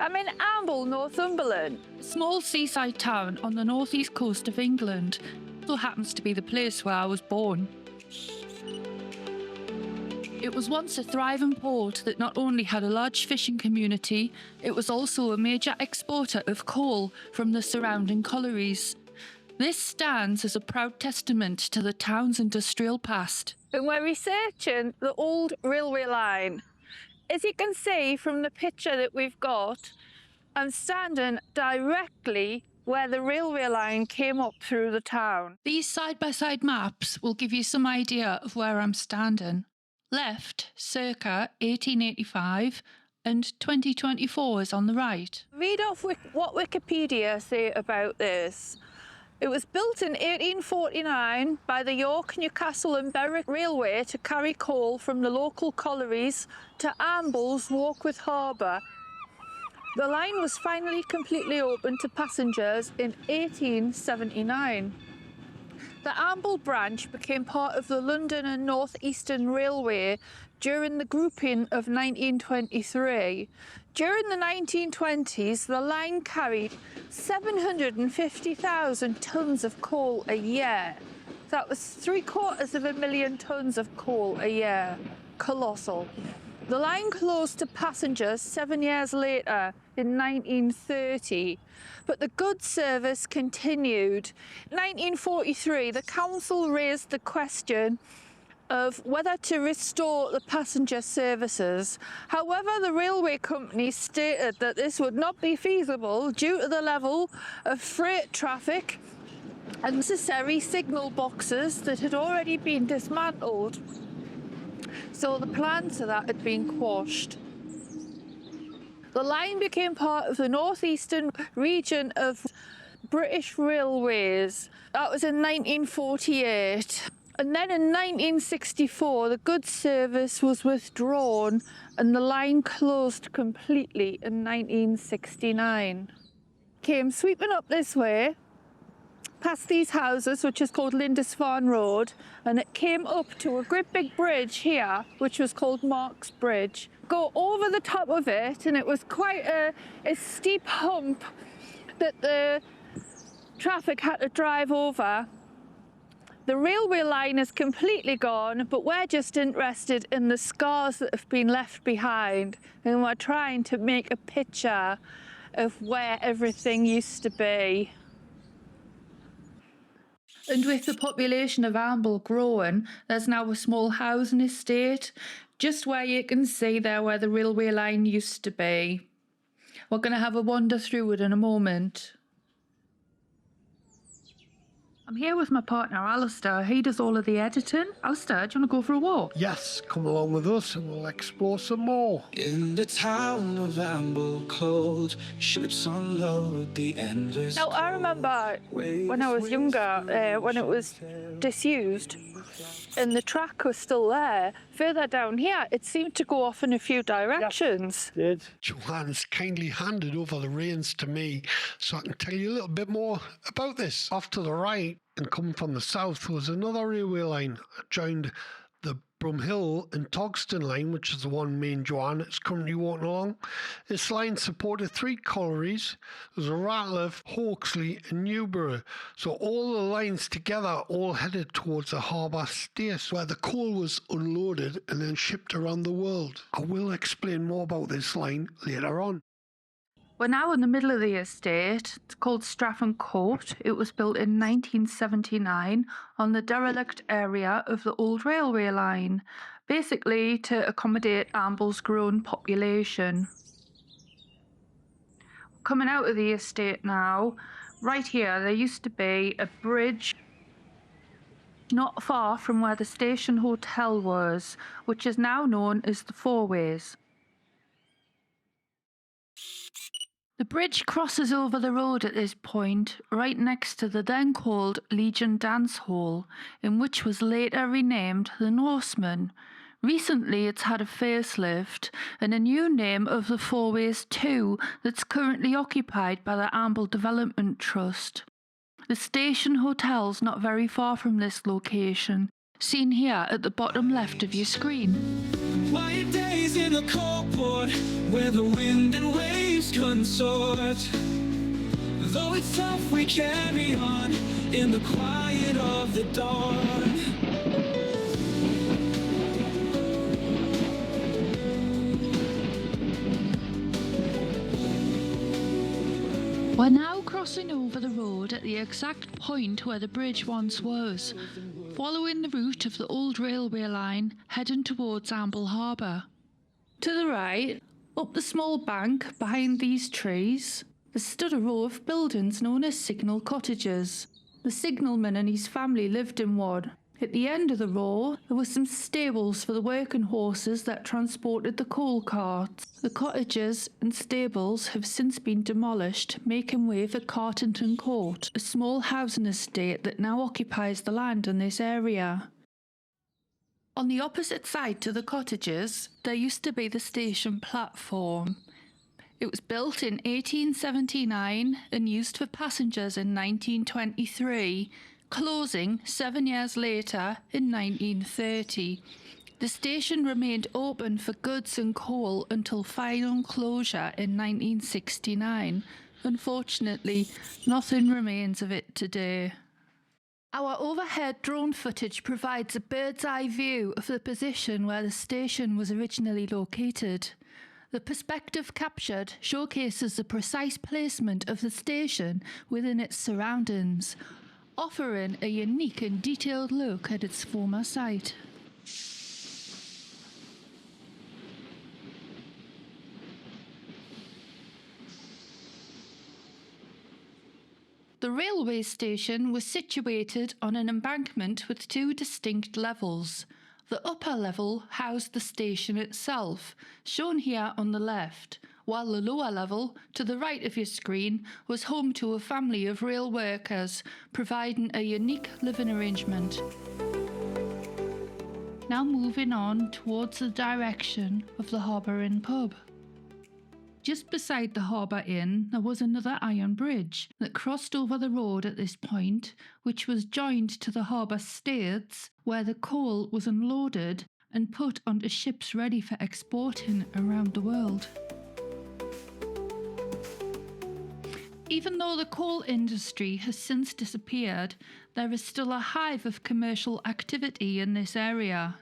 I'm in Amble, Northumberland. A small seaside town on the northeast coast of England. Also happens to be the place where I was born. It was once a thriving port that not only had a large fishing community, it was also a major exporter of coal from the surrounding collieries. This stands as a proud testament to the town's industrial past. And we're researching the old railway line. As you can see from the picture that we've got, I'm standing directly where the railway line came up through the town. These side-by-side maps will give you some idea of where I'm standing. Left, circa 1885, and 2024 is on the right. Read off what Wikipedia say about this. It was built in 1849 by the York, Newcastle and Berwick Railway to carry coal from the local collieries to Amble's Warkworth Harbour. The line was finally completely opened to passengers in 1879. The Amble branch became part of the London and North Eastern Railway during the grouping of 1923. During the 1920s, the line carried 750,000 tonnes of coal a year. That was 750,000 tonnes of coal a year. Colossal. The line closed to passengers 7 years later in 1930, but the goods service continued. In 1943, the council raised the question of whether to restore the passenger services. However, the railway company stated that this would not be feasible due to the level of freight traffic and necessary signal boxes that had already been dismantled. So the plans for that had been quashed. The line became part of the northeastern region of British Railways. That was in 1948. And then in 1964, the goods service was withdrawn and the line closed completely in 1969. Came sweeping up this way, past these houses, which is called Lindisfarne Road, and it came up to a great big bridge here, which was called Marks Bridge. Go over the top of it, and it was quite a steep hump that the traffic had to drive over. The railway line is completely gone, but we're just interested in the scars that have been left behind, and we're trying to make a picture of where everything used to be. And with the population of Amble growing, there's now a small housing estate, just where you can see there where the railway line used to be. We're going to have a wander through it in a moment. I'm here with my partner Alistair. He does all of the editing. Alistair, do you want to go for a walk? Yes, come along with us and we'll explore some more. In the town of Amble cold, ships unload the endless. Now, I remember when I was younger, when it was disused and the track was still there, further down here, it seemed to go off in a few directions. Yep, it did. Joanne's kindly handed over the reins to me so I can tell you a little bit more about this. Off to the right and coming from the south was another railway line. It joined the Brumhill and Togston line, which is the one me and Joanne is currently walking along. This line supported 3 collieries. There was a Ratliff, Hawksley and Newbury. So all the lines together all headed towards the Harbour Staithes, where the coal was unloaded and then shipped around the world. I will explain more about this line later on. We're now in the middle of the estate. It's called Strafford Court. It was built in 1979 on the derelict area of the old railway line, basically to accommodate Amble's growing population. Coming out of the estate now, right here there used to be a bridge not far from where the Station Hotel was, which is now known as the Fourways. The bridge crosses over the road at this point, right next to the then called Legion Dance Hall, in which was later renamed the Norseman. Recently it's had a facelift and a new name of the Fourways 2 that's currently occupied by the Amble Development Trust. The Station Hotel's not very far from this location, seen here at the bottom left of your screen. White days in the cold port, where the wind and waves dreams consort. Though it's tough, we carry on in the quiet of the dawn. We're now crossing over the road at the exact point where the bridge once was, following the route of the old railway line heading towards Amble Harbour. To the right, up the small bank behind these trees, there stood a row of buildings known as signal cottages. The signalman and his family lived in one. At the end of the row, there were some stables for the working horses that transported the coal carts. The cottages and stables have since been demolished, making way for Cartington Court, a small housing estate that now occupies the land in this area. On the opposite side to the cottages, there used to be the station platform. It was built in 1879 and used for passengers in 1923, closing 7 years later in 1930. The station remained open for goods and coal until final closure in 1969. Unfortunately, nothing remains of it today. Our overhead drone footage provides a bird's eye view of the position where the station was originally located. The perspective captured showcases the precise placement of the station within its surroundings, offering a unique and detailed look at its former site. The railway station was situated on an embankment with two distinct levels. The upper level housed the station itself, shown here on the left, while the lower level, to the right of your screen, was home to a family of rail workers, providing a unique living arrangement. Now moving on towards the direction of the Harbour Inn pub. Just beside the Harbour Inn, there was another iron bridge that crossed over the road at this point, which was joined to the Harbour Staithes, where the coal was unloaded and put onto ships ready for exporting around the world. Even though the coal industry has since disappeared, there is still a hive of commercial activity in this area.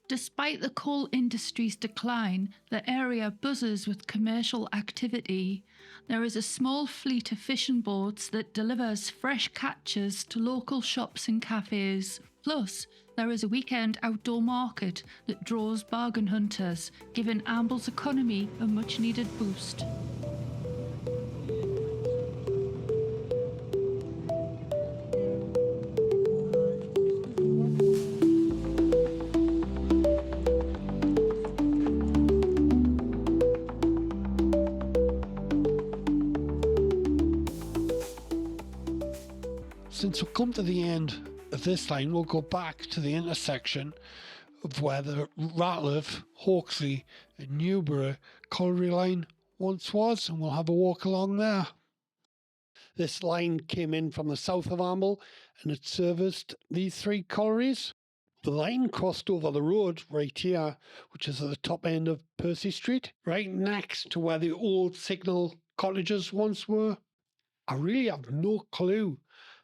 Despite the coal industry's decline, the area buzzes with commercial activity. There is a small fleet of fishing boats that delivers fresh catches to local shops and cafes. Plus, there is a weekend outdoor market that draws bargain hunters, giving Amble's economy a much-needed boost. Since we've come to the end of this line, we'll go back to the intersection of where the Ratliff, Hawksley and Newbury colliery line once was, and we'll have a walk along there. This line came in from the south of Amble and it serviced these three collieries. The line crossed over the road right here, which is at the top end of Percy Street, right next to where the old signal cottages once were. I really have no clue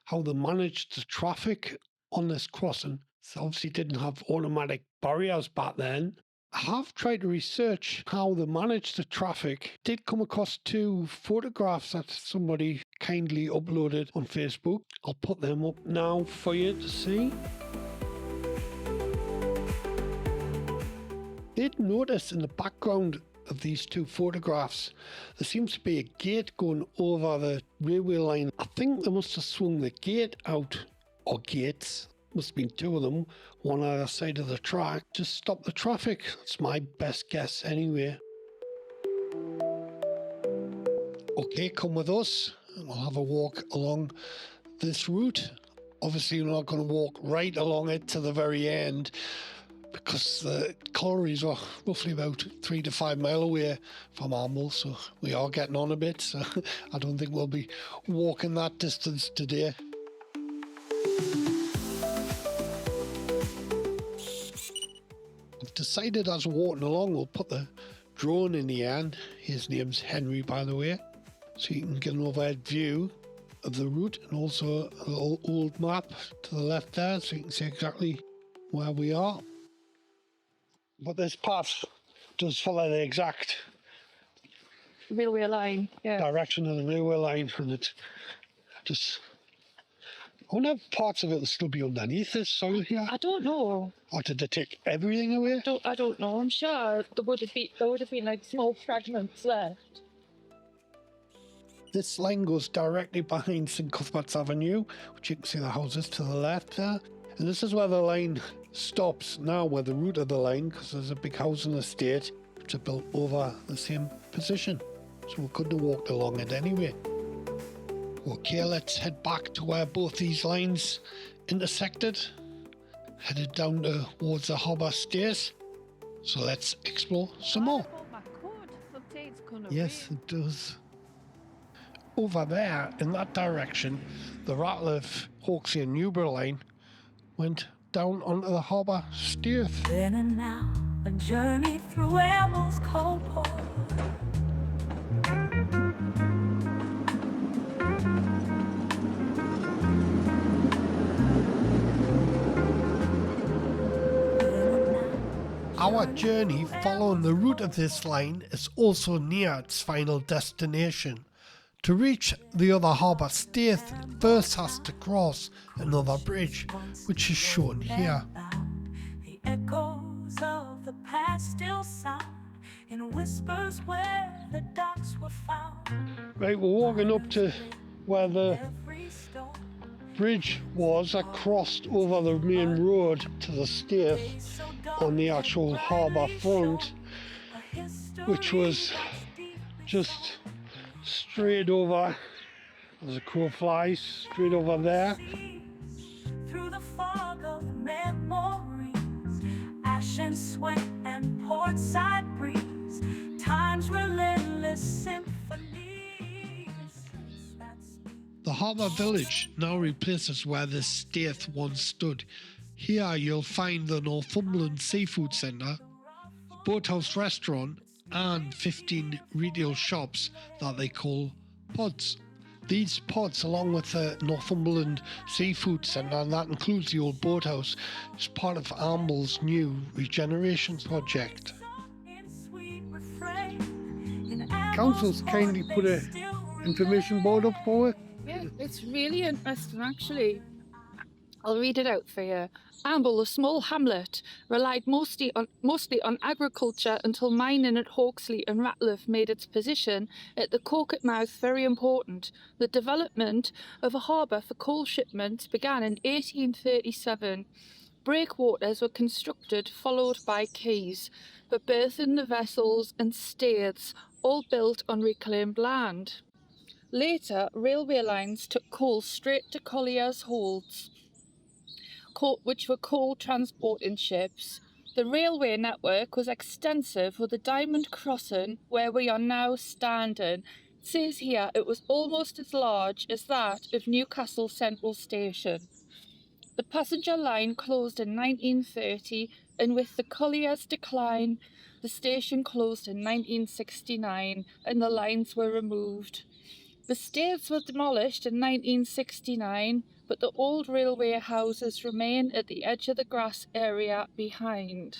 how they managed the traffic on this crossing. They obviously didn't have automatic barriers back then. I have tried to research how they managed the traffic. Did come across two photographs that somebody kindly uploaded on Facebook. I'll put them up now for you to see. Did notice in the background of these two photographs, there seems to be a gate going over the railway line. I think they must have swung the gate out, or gates, must have been two of them, one either side of the track, to stop the traffic. That's my best guess anyway. Okay, come with us and we'll have a walk along this route. Obviously we're not going to walk right along it to the very end, because the collieries are roughly about 3 to 5 miles away from Amble, so we are getting on a bit, so I don't think we'll be walking that distance today. I've decided as we're walking along, we'll put the drone in the air, and His name's Henry, by the way. So you can get an overhead view of the route, and also a little old map to the left there, so you can see exactly where we are. But this path does follow the exact Railway line, yeah. direction of the railway line, and it just... I wonder if parts of it will still be underneath this soil here. I don't know. Or did they take everything away? I don't know. I'm sure there would have been like small fragments left. This line goes directly behind St Cuthbert's Avenue, which you can see the houses to the left there. And this is where the line stops now, where the route of the line, because there's a big housing estate which are built over the same position. So we couldn't have walked along it anyway. Okay, let's head back to where both these lines intersected. Headed down towards the Harbour Staithes. So let's explore some more. Yes, it does. Over there, in that direction, the Ratcliffe, Hawksey and Newborough line went down onto the Harbour Staithes. Then and now, a journey through Amble's cold port. Our journey following the route of this line is also near its final destination. To reach the other Harbour Staithes, it first has to cross another bridge, which is shown here. The echoes of the past still sound in whispers where the docks were found. Right, we're walking up to where the Every stone bridge was that crossed over the main road to the Staithes on the actual harbour front, which was just straight over, as a crow flies, straight over there. through the fog of memories, ash and sweat and portside breeze, time's relentless symphonies. The harbour village now replaces where the Staithes once stood. Here you'll find the Northumberland Seafood Centre, the Boathouse Restaurant, and 15 retail shops that they call pods. These pods, along with the Northumberland Seafood Centre, and that includes the old boathouse, is part of Amble's new regeneration project. Council's kindly put an information board up for it. Yeah, it's really interesting actually. I'll read it out for you. Amble, a small hamlet, relied mostly on agriculture until mining at Hawksley and Ratcliffe made its position at the Coquet mouth very important. The development of a harbour for coal shipments began in 1837. Breakwaters were constructed, followed by quays for berthing the vessels and staithes, all built on reclaimed land. Later, railway lines took coal straight to colliers' holds, which were coal transporting ships. The railway network was extensive, with the Diamond Crossing, where we are now standing. It says here it was almost as large as that of Newcastle Central Station. The passenger line closed in 1930, and with the colliers' decline, the station closed in 1969 and the lines were removed. The staithes were demolished in 1969, but the old railway houses remain at the edge of the grass area behind.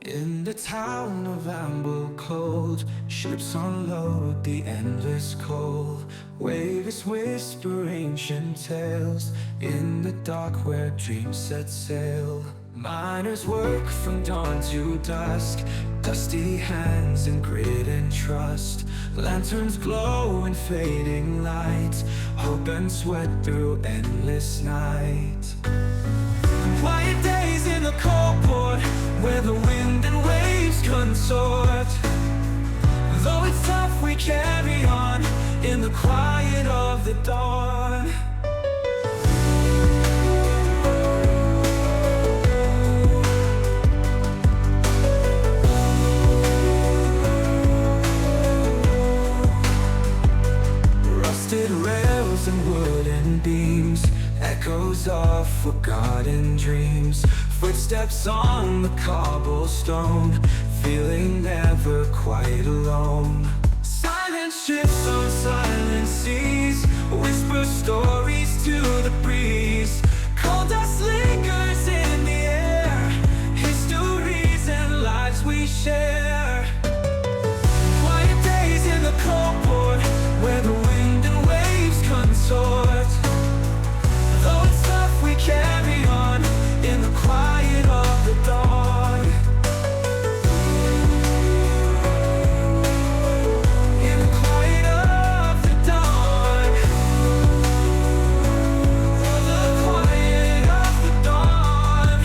In the town of Amble cold, ships unload the endless coal. Waves whisper ancient tales in the dark where dreams set sail. Miners work from dawn to dusk, dusty hands and grit and trust. Lanterns glow in fading light, hope and sweat through endless night. Quiet days in the cold port, where the wind and waves consort. Though it's tough, we carry on in the quiet of the dawn. Rusted rails and wooden beams, echoes echoes of forgotten dreams, footsteps on the cobblestone, feeling never quite alone. Silent ships on silent seas, whisper stories to the breeze. Cold dust lingers in the air, histories and lives we share. Quiet days in the cold port, where the wind and waves consort. Though it's tough, we carry on in the quiet of the dawn. In the quiet of the dawn. The quiet of the dawn.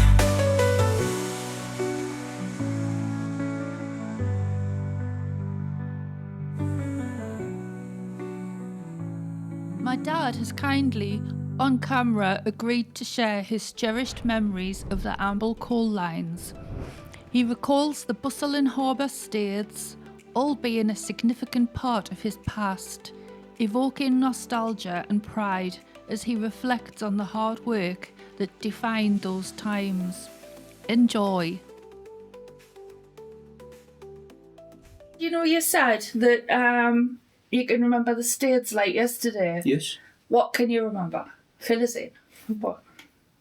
My dad has kindly, on camera, agreed to share his cherished memories of the Amble coal lines. He recalls the bustle in Harbour Staithes, all being a significant part of his past, evoking nostalgia and pride as he reflects on the hard work that defined those times. Enjoy. You know, you said that you can remember the Staithes like yesterday. Yes. What can you remember? Fill us in. What?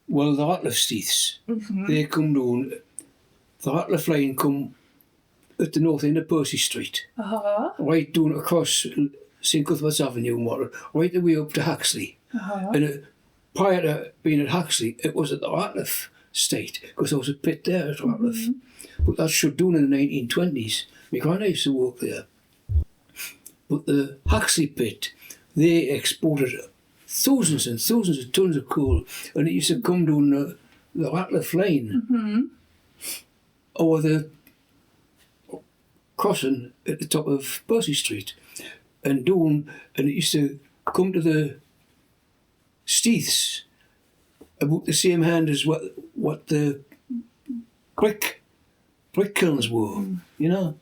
Well, the Harbour Staithes, they come down, the Harbour line come at the north end of Percy Street, right down across St Cuthbert's Avenue and water, right the way up to Huxley. And prior to being at Huxley, it was at the Harbour State, because there was a pit there at Harbour. But that shut down in the 1920s. My granddad used to work there. But the Huxley pit, they exported thousands and thousands of tons of coal, and it used to come down the Ratcliffe line, or the crossing at the top of Percy Street, and down, and it used to come to the Staithes, about the same hand as what the brick kilns were, you know.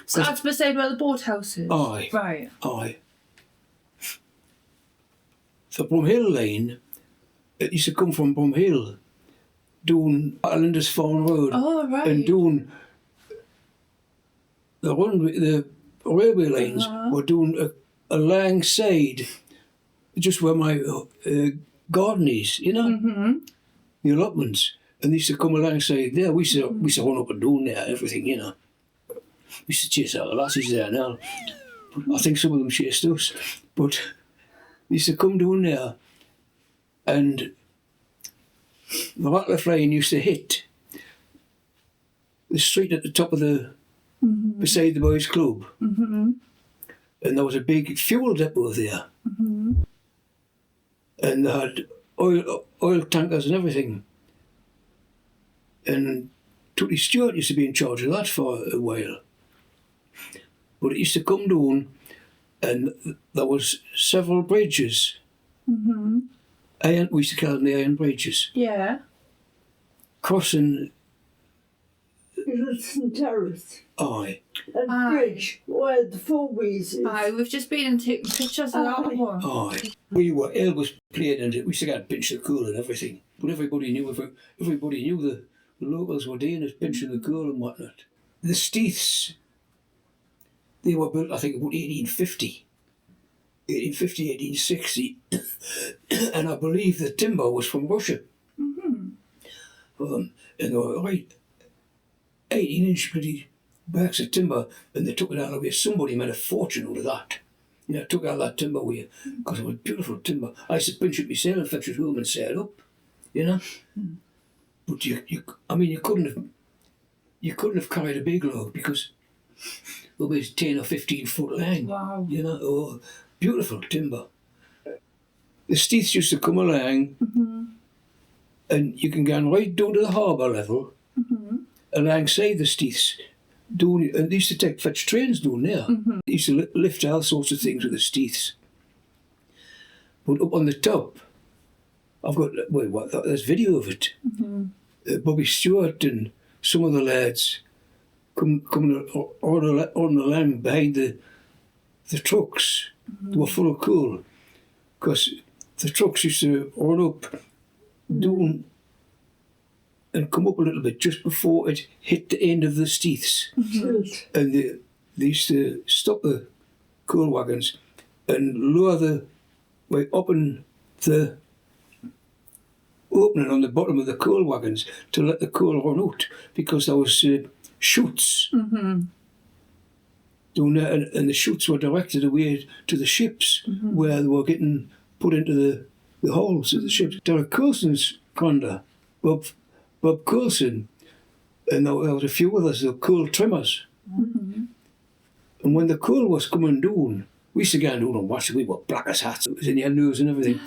So that's beside where the boathouse is? Aye. Right. Aye. The Bromhill line, it used to come from Bromhill, down Islanders Farm Road, Oh, right. and down the railway lines were down alongside, just where my garden is, you know, the allotments, and they used to come alongside there. We used to run up and down there, everything, you know. We used to chase out the lasses there now. I think some of them chased us, but they used to come down there, and the Ratcliffe line used to hit the street at the top of the, beside the boys' club, and there was a big fuel depot there, and they had oil tankers and everything, and Tootie Stewart used to be in charge of that for a while. But it used to come down, and there was several bridges. We used to call them the iron bridges. Yeah. Crossing. St Terrace Aye. and Bridge, where the four-wheels is. Aye, we've just been and taken pictures of that one. Aye. Ale was played, and we used to get a pinch of coal and everything. But everybody knew the locals were doing it, pinching the coal and whatnot. The Staithes, they were built, I think, about 1850. 1860, and I believe the timber was from Russia. And they were right 18-inch bloody backs of timber, and they took it out of here. Somebody made a fortune out of that. You know, took out that timber with you, because it was beautiful timber. I used to pinch it myself and fetch it home and set it up, you know. But you couldn't have carried a big log, because it was 10 or 15 foot long. Wow. You know, oh, beautiful timber. The Staithes used to come along, and you can go right down to the harbour level, alongside the Staithes. And they used to fetch trains down there. They used to lift all sorts of things with the Staithes. But up on the top, I've got, there's video of it. Bobby Stewart and some of the lads coming on the land behind the trucks. They were full of coal, because the trucks used to run up down and come up a little bit just before it hit the end of the Staithes. And they used to stop the coal wagons and lower the way up in the opening on the bottom of the coal wagons to let the coal run out, because there was chutes down there, and the chutes were directed away to the ships where they were getting put into the hulls of the ships. Derek Coulson's granda, Bob Coulson, and there was a few others, the coal trimmers. And when the coal was coming down, we used to go down and watch it. We were black as hats. It was in your nose and everything.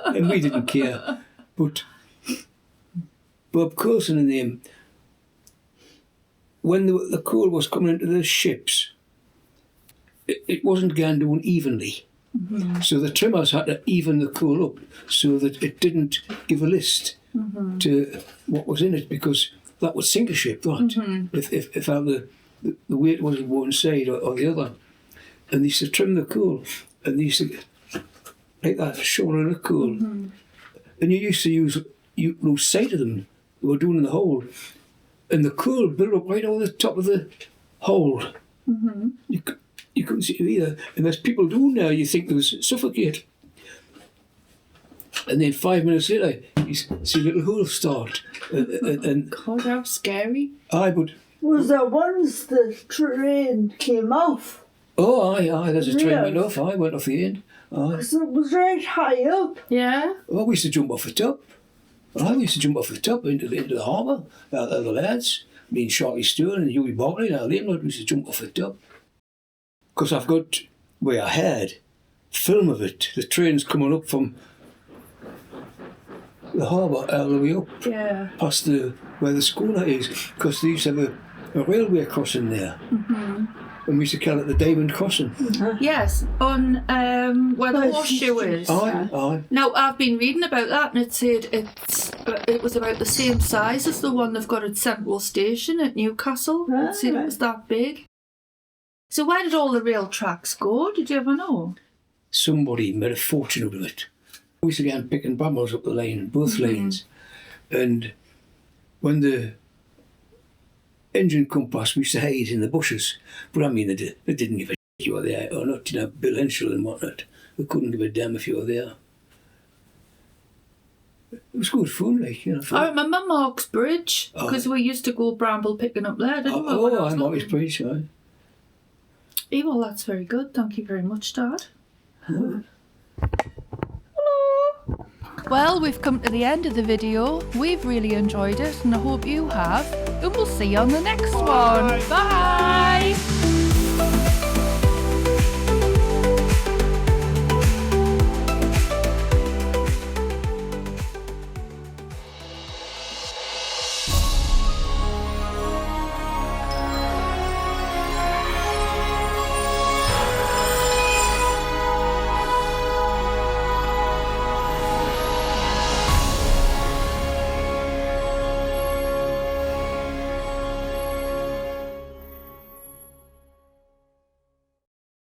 And we didn't care. But Bob Coulson and them, when the coal was coming into the ships, it wasn't going down evenly. So the trimmers had to even the coal up so that it didn't give a list to what was in it, because that would sink a ship, that, if the weight wasn't one side or the other. And they used to trim the coal, and they used to, like that, shoulder the coal. And you used to lose sight of them. They were doing in the hole. And the coal built up right over the top of the hole. You couldn't see them either. And there's people doing there, you think they was suffocate. And then 5 minutes later, you see little holes start. And God, how scary. aye, but... Was there once the train came off? Oh, aye, there's a train Really? went off. I went off the end. Aye. Because it was right high up. Yeah. Oh, we used to jump off the top. We used to jump off the top into the harbour. The lads, me and Sharky Stewart and Hughie Barkley, and them lads, we used to jump off the top. Because I've got, where I had, film of it. The train's coming up from the harbour all the way up, past where the schooner is, because they used to have a railway crossing there. And we used to call it the Diamond Crossing. Yes, on where the horseshoe is. Aye. Now, I've been reading about that, and it said it was about the same size as the one they've got at Central Station at Newcastle. It said it was that big. So where did all the rail tracks go? Did you ever know? Somebody made a fortune out of it. We used to go and picking brambles up the lane, both lanes. And when the engine come past, we used to hide in the bushes. But I mean, they didn't give a shit if you were there or not. You know, Bill Henschel and whatnot. They couldn't give a damn if you were there. It was good fun, like, you know. I remember Mark's Bridge, because we used to go bramble picking up there, didn't we? I'm Mark's Bridge, aye. Well, that's very good. Thank you very much, Dad. Hello. Well, we've come to the end of the video. We've really enjoyed it, and I hope you have. And we'll see you on the next one. Bye!